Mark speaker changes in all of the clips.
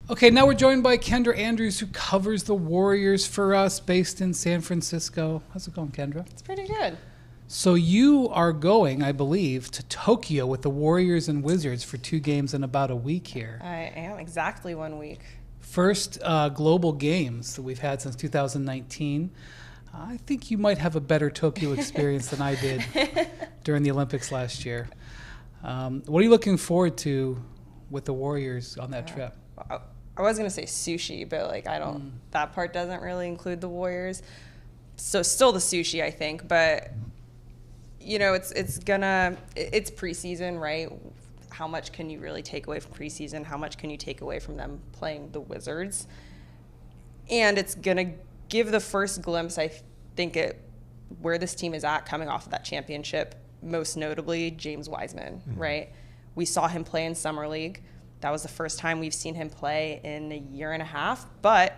Speaker 1: Okay, now we're joined by Kendra Andrews, who covers the Warriors for us, based in San Francisco. How's it going, Kendra?
Speaker 2: It's pretty good.
Speaker 1: So you are going, I believe, to Tokyo with the Warriors and Wizards for 2 games in about a week here.
Speaker 2: I am exactly 1 week.
Speaker 1: First global games that we've had since 2019. I think you might have a better Tokyo experience than I did during the Olympics last year. What are you looking forward to with the Warriors on that trip?
Speaker 2: I was going to say sushi, but like that part doesn't really include the Warriors. So still the sushi, I think, but you know, it's preseason, right? How much can you really take away from preseason? How much can you take away from them playing the Wizards? And it's going to give the first glimpse, I think, where this team is at coming off of that championship, most notably James Wiseman, right? We saw him play in Summer League. That was the first time we've seen him play in a year and a half, but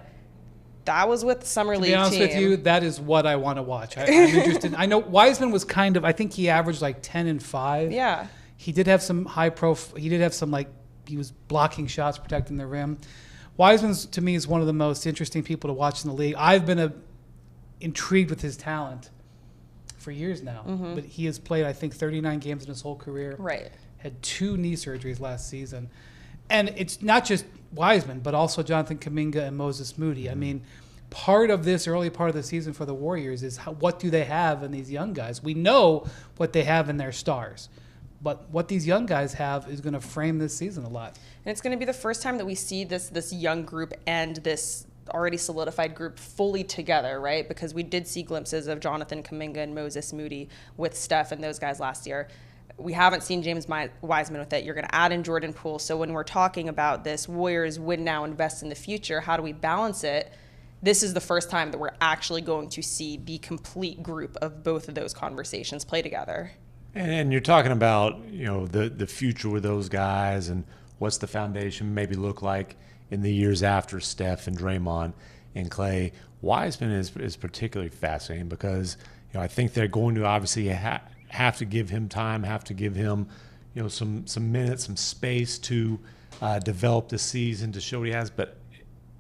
Speaker 2: that was with the Summer League team.
Speaker 1: To be honest with you, that is what I want to watch. I'm interested. I know Wiseman was I think he averaged like 10 and 5.
Speaker 2: Yeah.
Speaker 1: He did have some he was blocking shots, protecting the rim. Wiseman, to me, is one of the most interesting people to watch in the league. I've been intrigued with his talent for years now, but he has played, I think, 39 games in his whole career.
Speaker 2: Right.
Speaker 1: Had 2 knee surgeries last season. And it's not just Wiseman, but also Jonathan Kuminga and Moses Moody. I mean, part of this early part of the season for the Warriors is what do they have in these young guys? We know what they have in their stars, but what these young guys have is going to frame this season a lot.
Speaker 2: And it's going to be the first time that we see this young group and this already solidified group fully together, right? Because we did see glimpses of Jonathan Kuminga and Moses Moody with Steph and those guys last year. We haven't seen James Wiseman with it. You're going to add in Jordan Poole. So when we're talking about this Warriors win now, invest in the future, how do we balance it? This is the first time that we're actually going to see the complete group of both of those conversations play together.
Speaker 3: And you're talking about, you know, the future with those guys and what's the foundation maybe look like in the years after Steph and Draymond and Clay. Wiseman is particularly fascinating because, you know, I think they're going to obviously have to give him time, have to give him, you know, some minutes, some space to develop the season to show what he has. But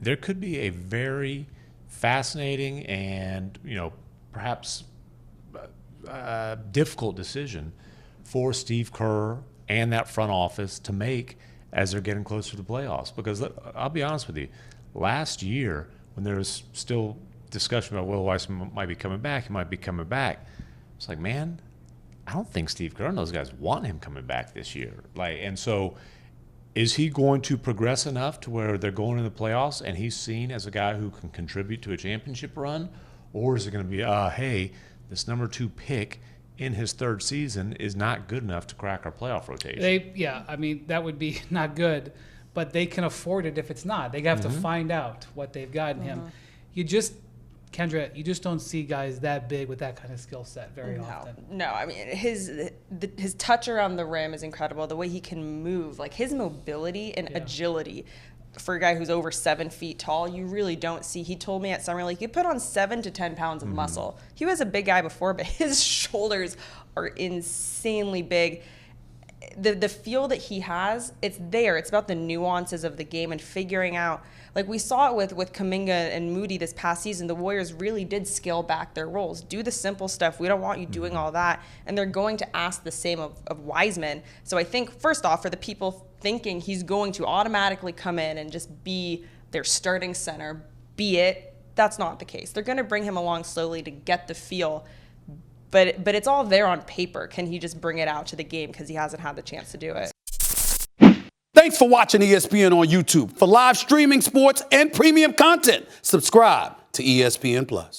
Speaker 3: there could be a very fascinating and, you know, perhaps difficult decision for Steve Kerr and that front office to make as they're getting closer to the playoffs. Because I'll be honest with you, last year when there was still discussion about Will Wiseman might be coming back, it's like, man, I don't think Steve Kerr and those guys want him coming back this year. And so is he going to progress enough to where they're going in the playoffs and he's seen as a guy who can contribute to a championship run? Or is it going to be, hey, this number 2 pick in his 3rd season is not good enough to crack our playoff rotation?
Speaker 1: I mean, that would be not good, but they can afford it if it's not. They have to find out what they've got in him. Kendra, you just don't see guys that big with that kind of skill set very often.
Speaker 2: No, I mean, his touch around the rim is incredible. The way he can move, like his mobility and agility for a guy who's over 7 feet tall, you really don't see. He told me at Summer League he put on 7 to 10 pounds of muscle. He was a big guy before, but his shoulders are insanely big. The feel that he has, it's there. It's about the nuances of the game and figuring out. Like we saw it with Kuminga and Moody this past season. The Warriors really did scale back their roles. Do the simple stuff. We don't want you doing all that. And they're going to ask the same of Wiseman. So I think, first off, for the people thinking he's going to automatically come in and just be their starting center, that's not the case. They're going to bring him along slowly to get the feel. But it's all there on paper. Can he just bring it out to the game because he hasn't had the chance to do it?
Speaker 4: Thanks for watching ESPN on YouTube. For live streaming, sports, and premium content, subscribe to ESPN+.